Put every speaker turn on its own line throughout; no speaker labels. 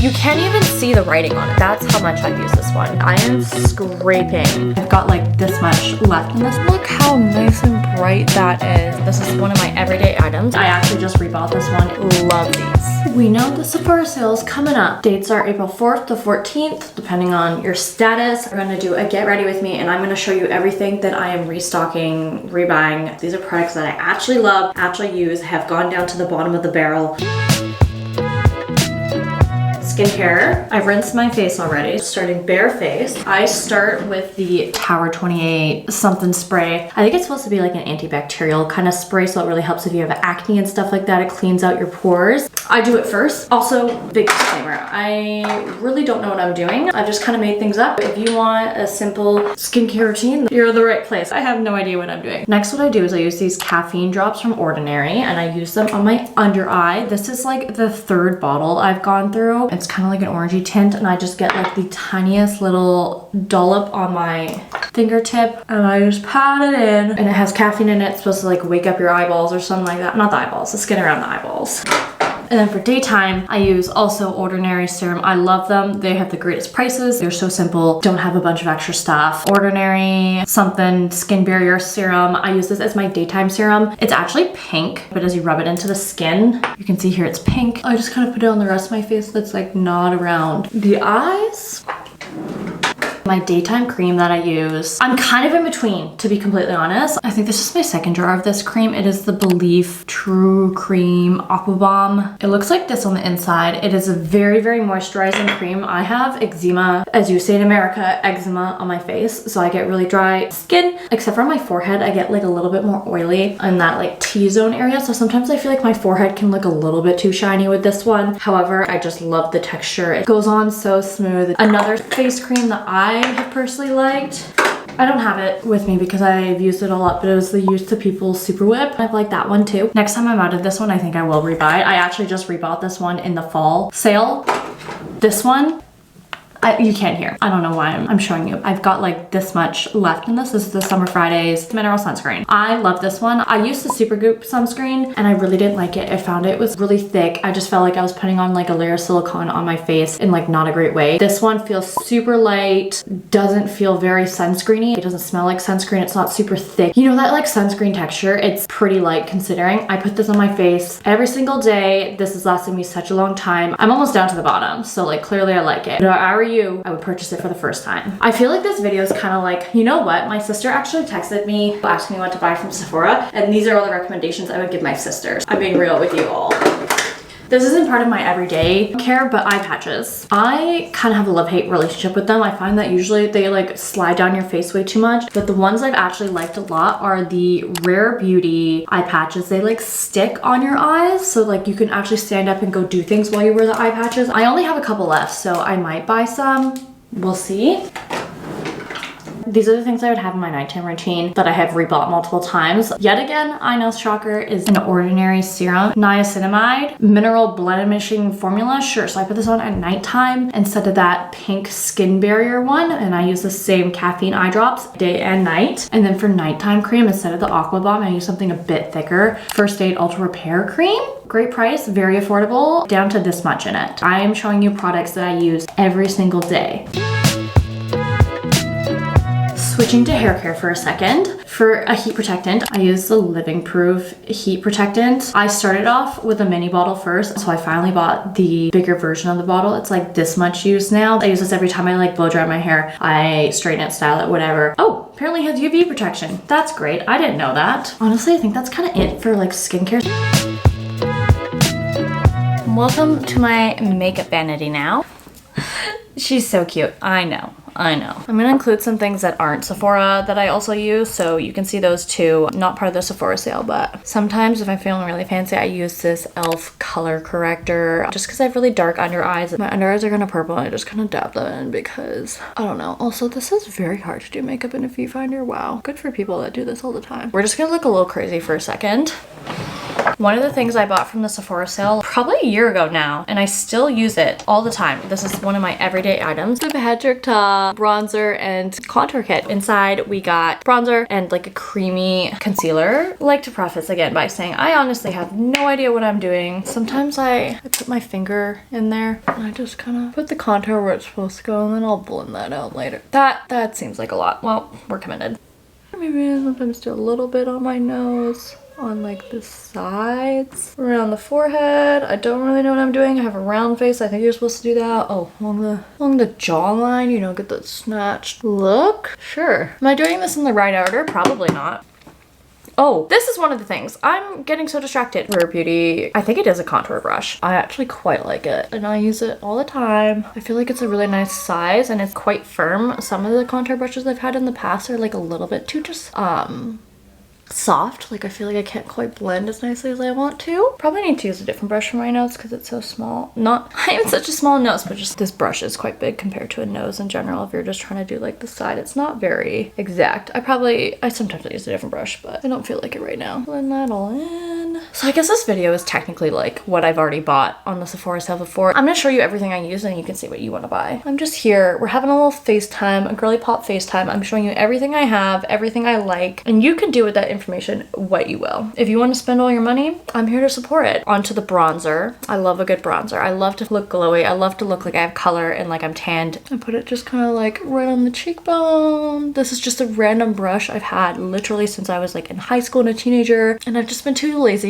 You can't even see the writing on it. That's how much I've used this one. I am scraping. I've got like this much left in this. Look how nice and bright that is. This is one of my everyday items. I actually just rebought this one. Love these. We know the Sephora sale is coming up. Dates are April 4th to 14th, depending on your status. We're gonna do a get ready with me, and I'm gonna show you everything that I am restocking, rebuying. These are products that I actually love, actually use, have gone down to the bottom of the barrel. Skincare. I've rinsed my face already. Starting bare face. I start with the Tower 28 something spray. I think it's supposed to be like an antibacterial kind of spray, so it really helps if you have acne and stuff like that. It cleans out your pores. I do it first. Also, big disclaimer, I really don't know what I'm doing. I've just kind of made things up. If you want a simple skincare routine, you're in the right place. I have no idea what I'm doing. Next, what I do is I use these caffeine drops from Ordinary, and I use them on my under eye. This is like the third bottle I've gone through. It's kind of like an orangey tint, and I just get like the tiniest little dollop on my fingertip, and I just pat it in, and it has caffeine in it. It's supposed to like wake up your eyeballs or something like that. Not the eyeballs, the skin around the eyeballs. And then for daytime, I use also Ordinary serum. I love them. They have the greatest prices. They're so simple. Don't have a bunch of extra stuff. Ordinary something skin barrier serum. I use this as my daytime serum. It's actually pink, but as you rub it into the skin, you can see here it's pink. I just kind of put it on the rest of my face that's like not around the eyes. My daytime cream that I use, I'm kind of in between, to be completely honest. I think this is my second jar of this cream. It is the Belief True Cream Aqua Bomb. It looks like this on the inside. It is a very, very moisturizing cream. I have eczema, as you say in America, eczema on my face. So I get really dry skin, except for my forehead. I get like a little bit more oily in that like T-zone area. So sometimes I feel like my forehead can look a little bit too shiny with this one. However, I just love the texture. It goes on so smooth. Another face cream that I have personally liked. I don't have it with me because I've used it a lot, but it was the Youth to People Super Whip. I've liked that one too. Next time I'm out of this one, I think I will rebuy it. I actually just rebought this one in the fall sale. This one, you can't hear. I don't know why I'm showing you. I've got like this much left in this. This is the Summer Fridays Mineral Sunscreen. I love this one. I used the Supergoop sunscreen and I really didn't like it. I found it was really thick. I just felt like I was putting on like a layer of silicone on my face in like not a great way. This one feels super light, doesn't feel very sunscreeny. It doesn't smell like sunscreen. It's not super thick. You know that like sunscreen texture? It's pretty light considering. I put this on my face every single day. This is lasting me such a long time. I'm almost down to the bottom. So like clearly I like it. If I were you, I would purchase it for the first time. I feel like this video is kind of like, you know what? My sister actually texted me asking me what to buy from Sephora, and these are all the recommendations I would give my sisters. I'm being real with you all. This isn't part of my everyday care, but eye patches. I kind of have a love-hate relationship with them. I find that usually they like slide down your face way too much, but the ones I've actually liked a lot are the Rare Beauty eye patches. They like stick on your eyes, so like you can actually stand up and go do things while you wear the eye patches. I only have a couple left, so I might buy some. We'll see. These are the things I would have in my nighttime routine that I have rebought multiple times. Yet again, I know shocker, is an Ordinary serum. Niacinamide, mineral blemishing formula. Sure, so I put this on at nighttime instead of that pink skin barrier one. And I use the same caffeine eye drops day and night. And then for nighttime cream, instead of the Aqua Bomb, I use something a bit thicker. First Aid Ultra Repair Cream. Great price, very affordable, down to this much in it. I am showing you products that I use every single day. Switching to hair care for a second. For a heat protectant, I use the Living Proof heat protectant. I started off with a mini bottle first, so I finally bought the bigger version of the bottle. It's like this much use now. I use this every time I like blow dry my hair. I straighten it, style it, whatever. Oh, apparently it has UV protection. That's great. I didn't know that. Honestly, I think that's kind of it for like skincare. Welcome to my makeup vanity now. She's so cute. I know. I'm gonna include some things that aren't Sephora that I also use, so you can see those too. Not part of the Sephora sale, but sometimes if I'm feeling really fancy, I use this e.l.f. color corrector just because I have really dark under eyes. My under eyes are kind of purple, and I just kind of dab them in because, I don't know. Also, this is very hard to do makeup in a viewfinder. Wow. Good for people that do this all the time. We're just gonna look a little crazy for a second. One of the things I bought from the Sephora sale probably a year ago now, and I still use it all the time. This is one of my everyday items. The head trick top, bronzer, and contour kit. Inside we got bronzer and like a creamy concealer. I like to preface again by saying I honestly have no idea what I'm doing. Sometimes I put my finger in there and I just kind of put the contour where it's supposed to go, and then I'll blend that out later. That seems like a lot. Well, we're committed. Maybe I sometimes do a little bit on my nose, on like the sides, around the forehead. I don't really know what I'm doing. I have a round face. I think you're supposed to do that. Oh, along the jawline, you know, get that snatched look. Sure. Am I doing this in the right order? Probably not. Oh, this is one of the things. I'm getting so distracted. Rare Beauty, I think it is a contour brush. I actually quite like it and I use it all the time. I feel like it's a really nice size and it's quite firm. Some of the contour brushes I've had in the past are like a little bit too just soft. Like I feel like I can't quite blend as nicely as I want to. Probably need to use a different brush for my nose because it's so small. I have such a small nose, but just this brush is quite big compared to a nose in general. If you're just trying to do like the side, it's not very exact. I sometimes use a different brush, but I don't feel like it right now. Blend that all in. So I guess this video is technically like what I've already bought on the Sephora sale before. I'm gonna show you everything I use and you can see what you want to buy. I'm just here. We're having a little FaceTime, a girly pop FaceTime. I'm showing you everything I have, everything I like, and you can do with that information what you will. If you want to spend all your money, I'm here to support it. Onto the bronzer. I love a good bronzer. I love to look glowy. I love to look like I have color and like I'm tanned. I put it just kind of like right on the cheekbone. This is just a random brush I've had literally since I was like in high school and a teenager, and I've just been too lazy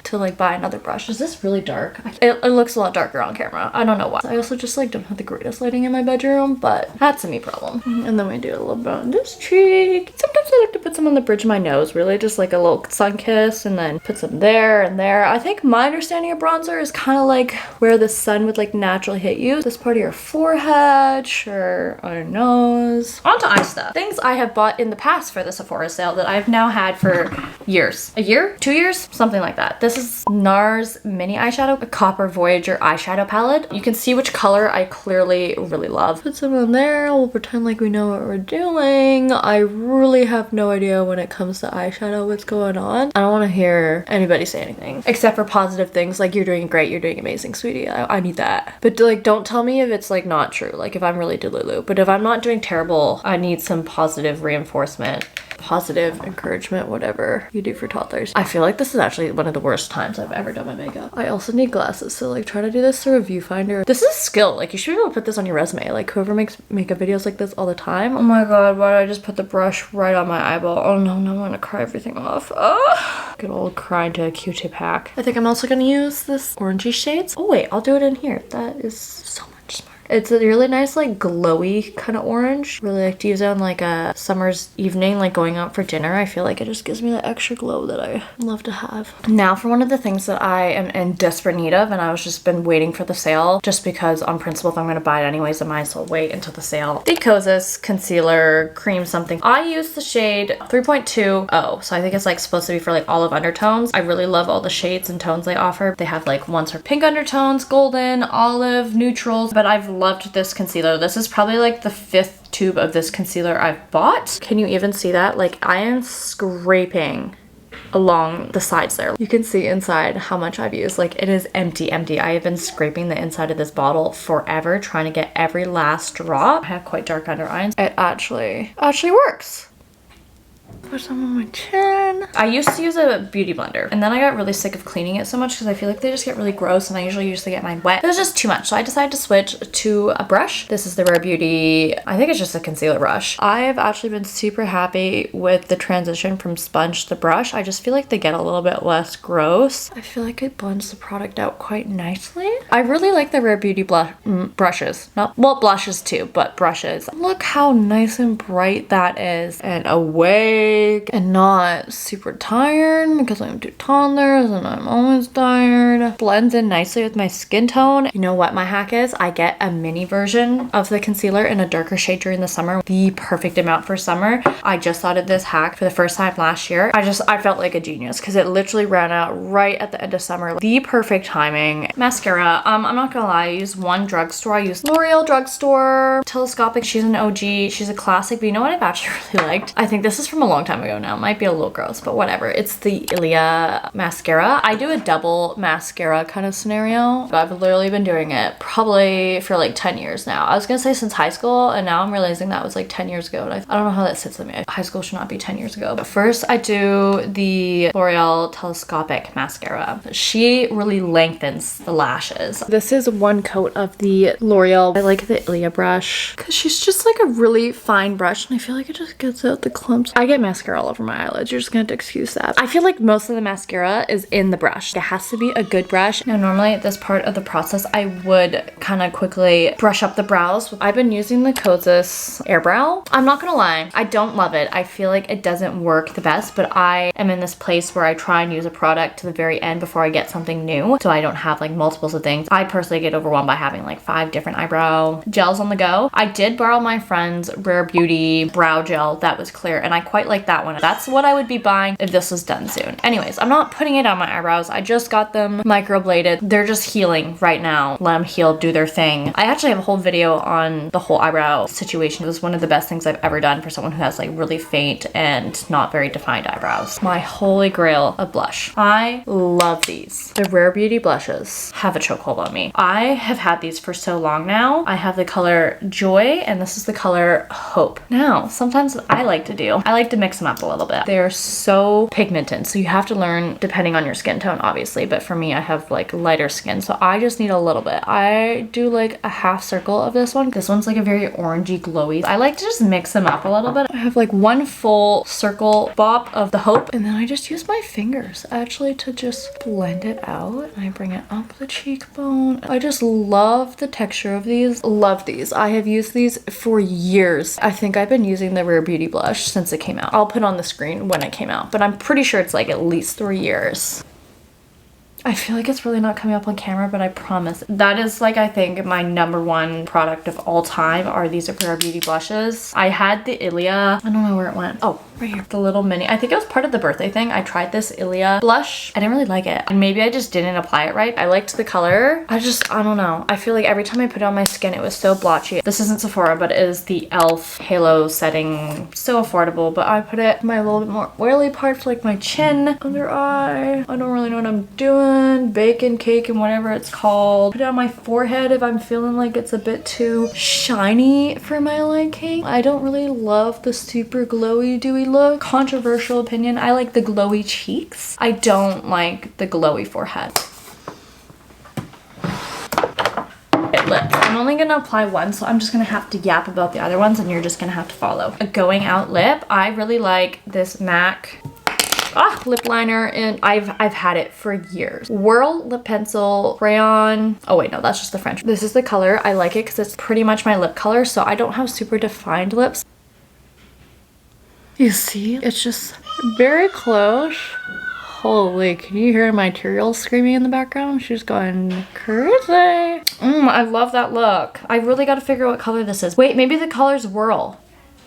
to like buy another brush. Is this really dark? It looks a lot darker on camera. I don't know why. I also just like don't have the greatest lighting in my bedroom, but that's a me problem. And then we do a little bit on this cheek. Sometimes I like to put some on the bridge of my nose, really just like a little sun kiss, and then put some there and there. I think my understanding of bronzer is kind of like where the sun would like naturally hit you. This part of your forehead, sure, on your nose. Onto eye stuff. Things I have bought in the past for the Sephora sale that I've now had for years. A year? 2 years? Something like that. This is NARS Mini Eyeshadow, a Copper Voyager eyeshadow palette. You can see which color I clearly really love. Put some on there. We'll pretend like we know what we're doing. I really have no idea when it comes to eyeshadow what's going on. I don't want to hear anybody say anything except for positive things like you're doing great, you're doing amazing, sweetie. I need that. But like don't tell me if it's like not true, like if I'm really delulu. But if I'm not doing terrible, I need some positive reinforcement, positive encouragement, whatever you do for toddlers. I feel like this is actually one of the worst times I've ever done my makeup. I also need glasses, so like try to do this through a viewfinder. This is skill. Like you should be able to put this on your resume. Like whoever makes makeup videos like this all the time. Oh my god, why did I just put the brush right on my eyeball? Oh no, now I'm gonna cry everything off. Oh, good old cry into a Q-tip hack. I think I'm also gonna use this orangey shades. Oh wait, I'll do it in here. That is so much smart. It's a really nice like glowy kind of orange. Really like to use it on like a summer's evening, like going out for dinner. I feel like it just gives me that extra glow that I love to have. Now for one of the things that I am in desperate need of, and I was just been waiting for the sale just because on principle if I'm gonna buy it anyways I might as well wait until the sale. The Kosas concealer cream something. I use the shade 3.20, so I think it's like supposed to be for like olive undertones. I really love all the shades and tones they offer. They have like ones for pink undertones, golden, olive, neutrals, but I've loved this concealer. This is probably like the 5th tube of this concealer I've bought. Can you even see that? Like I am scraping along the sides there. You can see inside how much I've used. Like it is empty. I have been scraping the inside of this bottle forever trying to get every last drop. I have quite dark under eyes. It actually works. Put some on my chin. I used to use a beauty blender and then I got really sick of cleaning it so much because I feel like they just get really gross and I usually get mine wet. It was just too much, so I decided to switch to a brush. This is the Rare Beauty, I think it's just a concealer brush. I have actually been super happy with the transition from sponge to brush. I just feel like they get a little bit less gross. I feel like it blends the product out quite nicely. I really like the Rare Beauty brushes. Well, blushes too, but brushes. Look how nice and bright that is, and awake and not super tired because I'm two toddlers and I'm always tired. Blends in nicely with my skin tone. You know what my hack is? I get a mini version of the concealer in a darker shade during the summer. The perfect amount for summer. I just thought of this hack for the first time last year. I felt like a genius because it literally ran out right at the end of summer. The perfect timing. Mascara. I'm not gonna lie, I use one drugstore. I use L'Oreal drugstore. Telescopic. She's an OG. She's a classic, but you know what I've actually really liked? I think this is from a long time time ago now. It might be a little gross, but whatever. It's the Ilia mascara. I do a double mascara kind of scenario. I've literally been doing it probably for like 10 years now. I was gonna say since high school, and now I'm realizing that was like 10 years ago. And I don't know how that sits with me. High school should not be 10 years ago. But first I do the L'Oreal Telescopic mascara. She really lengthens the lashes. This is one coat of the L'Oreal. I like the Ilia brush because she's just like a really fine brush, and I feel like it just gets out the clumps. I get mascara all over my eyelids. You're just gonna have to excuse that. I feel like most of the mascara is in the brush. It has to be a good brush. Now normally at this part of the process I would kind of quickly brush up the brows. I've been using the Kosas Air Brow. I'm not gonna lie, I don't love it. I feel like it doesn't work the best, but I am in this place where I try and use a product to the very end before I get something new, so I don't have like multiples of things. I personally get overwhelmed by having like 5 different eyebrow gels on the go. I did borrow my friend's Rare Beauty brow gel that was clear, and I quite like that one. That's what I would be buying if this was done soon. Anyways, I'm not putting it on my eyebrows. I just got them microbladed. They're just healing right now. Let them heal, do their thing. I actually have a whole video on the whole eyebrow situation. It was one of the best things I've ever done for someone who has like really faint and not very defined eyebrows. My holy grail of blush. I love these. The Rare Beauty blushes have a chokehold on me. I have had these for so long now. I have the color Joy, and this is the color Hope. Now, sometimes I like to mix them up a little bit. They're so pigmented, so you have to learn depending on your skin tone, obviously, but for me, I have like lighter skin, so I just need a little bit. I do like a half circle of this one. This one's like a very orangey glowy. I like to just mix them up a little bit. I have like one full circle bop of the Hope, and then I just use my fingers actually to just blend it out. I bring it up the cheekbone. I just love the texture of these. Love these. I have used these for years. I think I've been using the Rare Beauty blush since it came out. I'll put on the screen when it came out, but I'm pretty sure it's like at least 3 years. I feel like it's really not coming up on camera, but I promise. That is like, I think my #1 product of all time are these Rare Beauty blushes. I had the Ilia, I don't know where it went. Oh, right here. The little mini, I think it was part of the birthday thing. I tried this Ilia blush. I didn't really like it. And maybe I just didn't apply it right. I liked the color. I don't know. I feel like every time I put it on my skin, it was so blotchy. This isn't Sephora, but it is the e.l.f. Halo setting. So affordable, but I put it in my little bit more oily parts, like my chin, under eye. I don't really know what I'm doing. Bacon cake and whatever it's called. Put it on my forehead if I'm feeling like it's a bit too shiny for my liking. I don't really love the super glowy dewy look. Controversial opinion. I like the glowy cheeks. I don't like the glowy forehead. Lips. I'm only gonna apply one, so I'm just gonna have to yap about the other ones, and you're just gonna have to follow. A going out lip. I really like this MAC lip liner, and I've had it for years. Whirl lip pencil crayon. Oh wait, no, that's just the French. This is the color. I like it because it's pretty much my lip color, so I don't have super defined lips. You see, it's just very close. Holy, can you hear my material screaming in the background? She's going crazy. I love that look. I really got to figure out what color this is. Wait, maybe the color's Whirl.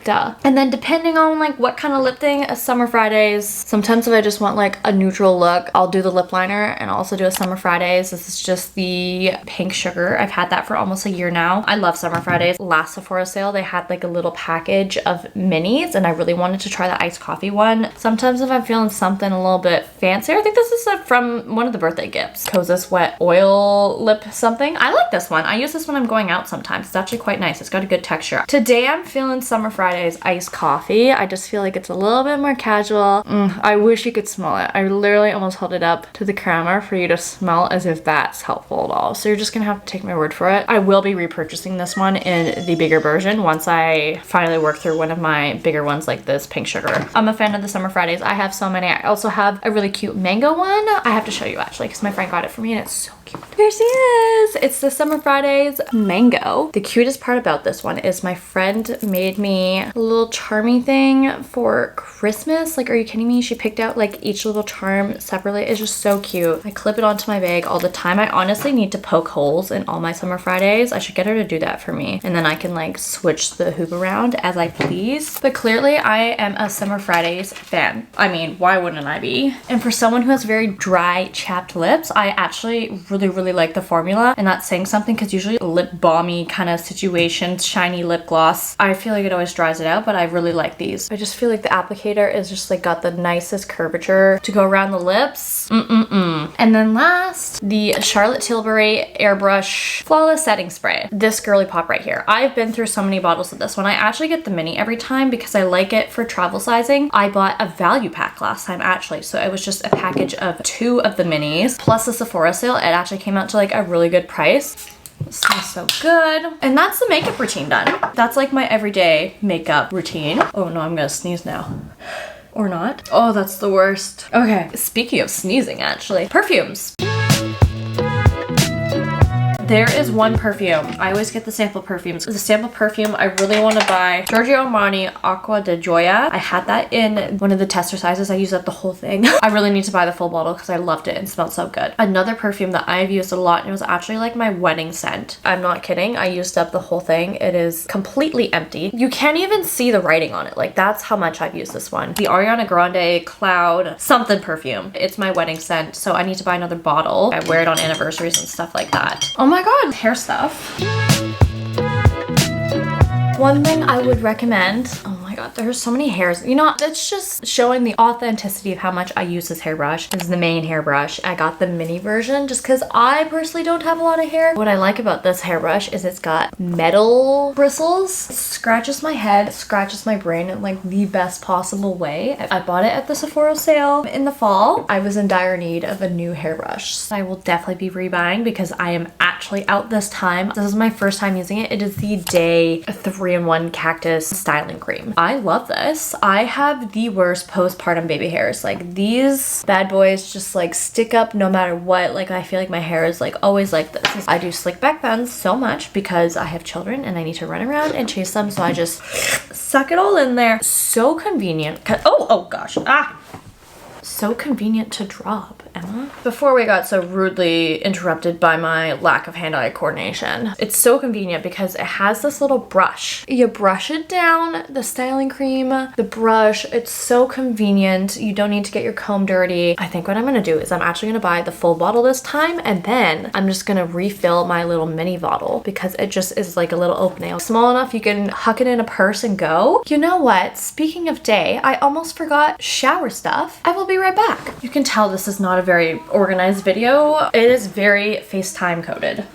Duh. And then depending on like what kind of lip thing, a Summer Fridays. Sometimes if I just want like a neutral look, I'll do the lip liner, and I'll also do a Summer Fridays. This is just the Pink Sugar. I've had that for almost a year now. I love Summer Fridays. Last Sephora sale, they had like a little package of minis, and I really wanted to try the iced coffee one. Sometimes if I'm feeling something a little bit fancier, I think this is from one of the birthday gifts. Kosas Wet Oil Lip something. I like this one. I use this when I'm going out sometimes. It's actually quite nice. It's got a good texture. Today I'm feeling Summer Fridays iced coffee. I just feel like it's a little bit more casual. I wish you could smell it. I literally almost held it up to the camera for you to smell, as if that's helpful at all. So you're just gonna have to take my word for it. I will be repurchasing this one in the bigger version once I finally work through one of my bigger ones like this Pink Sugar. I'm a fan of the Summer Fridays. I have so many. I also have a really cute mango one. I have to show you actually because my friend got it for me, and it's so cute. Here she is. It's the Summer Fridays mango. The cutest part about this one is my friend made me a little charmy thing for Christmas. Like, are you kidding me? She picked out like each little charm separately. It's just so cute. I clip it onto my bag all the time. I honestly need to poke holes in all my Summer Fridays. I should get her to do that for me, and then I can like switch the hoop around as I please. But clearly I am a Summer Fridays fan. I mean, why wouldn't I be? And for someone who has very dry, chapped lips, I actually really really like the formula, and that's saying something because usually lip balmy kind of situations, shiny lip gloss, I feel like it always dries it out, but I really like these. I just feel like the applicator is just like got the nicest curvature to go around the lips. And then last, the Charlotte Tilbury Airbrush Flawless Setting Spray. This girly pop right here. I've been through so many bottles of this one. I actually get the mini every time because I like it for travel sizing. I bought a value pack last time actually, so it was just a package of 2 of the minis plus the Sephora sale. It actually came out to like a really good price. It smells so good. And that's the makeup routine done. That's like my everyday makeup routine. Oh no, I'm gonna sneeze now. Or not. Oh, that's the worst. Okay, speaking of sneezing actually, perfumes. There is one perfume. I always get the sample perfumes. The sample perfume I really want to buy, Giorgio Armani Acqua di Gioia. I had that in one of the tester sizes. I used up the whole thing. I really need to buy the full bottle because I loved it and smelled so good. Another perfume that I've used a lot, and it was actually like my wedding scent. I'm not kidding. I used up the whole thing. It is completely empty. You can't even see the writing on it. Like that's how much I've used this one. The Ariana Grande Cloud something perfume. It's my wedding scent, so I need to buy another bottle. I wear it on anniversaries and stuff like that. Oh my god, hair stuff. One thing I would recommend, oh my god, there's so many hairs. You know, that's just showing the authenticity of how much I use this hairbrush. This is the main hairbrush. I got the mini version just because I personally don't have a lot of hair. What I like about this hairbrush is it's got metal bristles. It scratches my head, scratches my brain in like the best possible way. I bought it at the Sephora sale in the fall. I was in dire need of a new hairbrush. I will definitely be rebuying because I am actually out this time. This is my first time using it. It is the Day 3-in-1 Cactus Styling Cream. I love this. I have the worst postpartum baby hairs. Like these bad boys just like stick up no matter what. Like I feel like my hair is like always like this. I do slick back buns so much because I have children and I need to run around and chase them. So I just suck it all in there. So convenient. Oh gosh. So convenient to drop, Emma. Before we got so rudely interrupted by my lack of hand-eye coordination, it's so convenient because it has this little brush. You brush it down, the styling cream, the brush. It's so convenient. You don't need to get your comb dirty. I think what I'm gonna do is I'm actually gonna buy the full bottle this time, and then I'm just gonna refill my little mini bottle because it just is like a little opening. Small enough you can huck it in a purse and go. You know what? Speaking of day, I almost forgot shower stuff. I will be right back. You can tell this is not a very organized video. It is very FaceTime coded.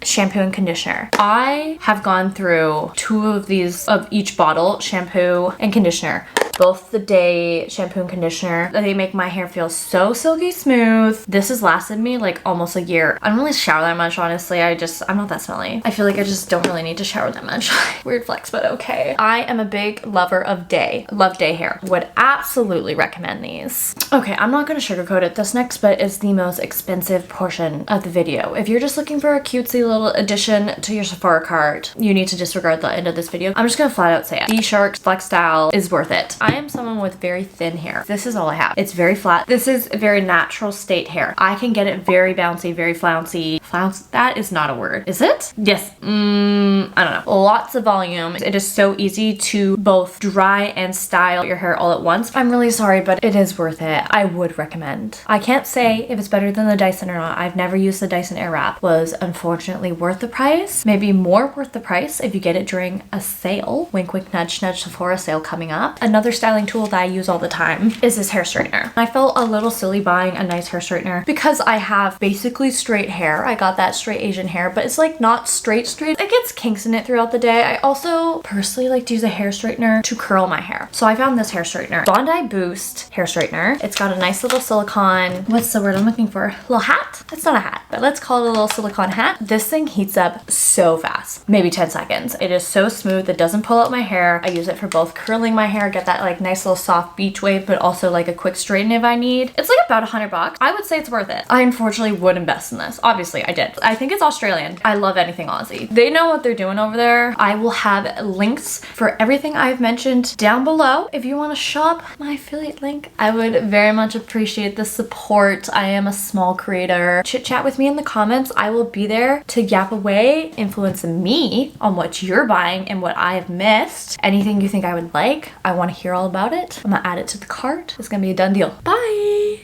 Shampoo and conditioner. I have gone through 2 of these of each bottle, shampoo and conditioner. Both the Day shampoo and conditioner. They make my hair feel so silky smooth. This has lasted me like almost a year. I don't really shower that much, honestly. I'm not that smelly. I feel like I just don't really need to shower that much. Weird flex, but okay. I am a big lover of Day. Love Day hair. Would absolutely recommend these. Okay, I'm not gonna sugarcoat it. This next bit is the most expensive portion of the video. If you're just looking for a cutesy little addition to your Sephora cart, you need to disregard the end of this video. I'm just gonna flat out say it. The Shark Flex Style is worth it. I am someone with very thin hair. This is all I have. It's very flat. This is very natural state hair. I can get it very bouncy, very flouncy. That is not a word. Is it? Yes. I don't know. Lots of volume. It is so easy to both dry and style your hair all at once. I'm really sorry, but it is worth it. I would recommend. I can't say if it's better than the Dyson or not. I've never used the Dyson Airwrap. Was unfortunately worth the price. Maybe more worth the price if you get it during a sale. Wink, wink, nudge, nudge, Sephora sale coming up. Another styling tool that I use all the time is this hair straightener. I felt a little silly buying a nice hair straightener because I have basically straight hair. I got that straight Asian hair, but it's like not straight. It gets kinks in it throughout the day. I also personally like to use a hair straightener to curl my hair. So I found this hair straightener. Bondi Boost hair straightener. It's got a nice little silicone, what's the word I'm looking for? Little hat? It's not a hat, but let's call it a little silicone hat. This thing heats up so fast, maybe 10 seconds. It is so smooth. It doesn't pull out my hair. I use it for both curling my hair, get that like nice little soft beach wave, but also like a quick straighten if I need. It's like about $100. I would say it's worth it. I unfortunately would invest in this. Obviously I did. I think it's Australian. I love anything Aussie. They know what they're doing over there. I will have links for everything I've mentioned down below. If you want to shop my affiliate link, I would very much appreciate the support. I am a small creator. Chit chat with me in the comments. I will be there to yap away, influence me on what you're buying and what I have missed. Anything you think I would like, I want to hear all about it. I'm gonna add it to the cart. It's gonna be a done deal. Bye!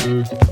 Bye.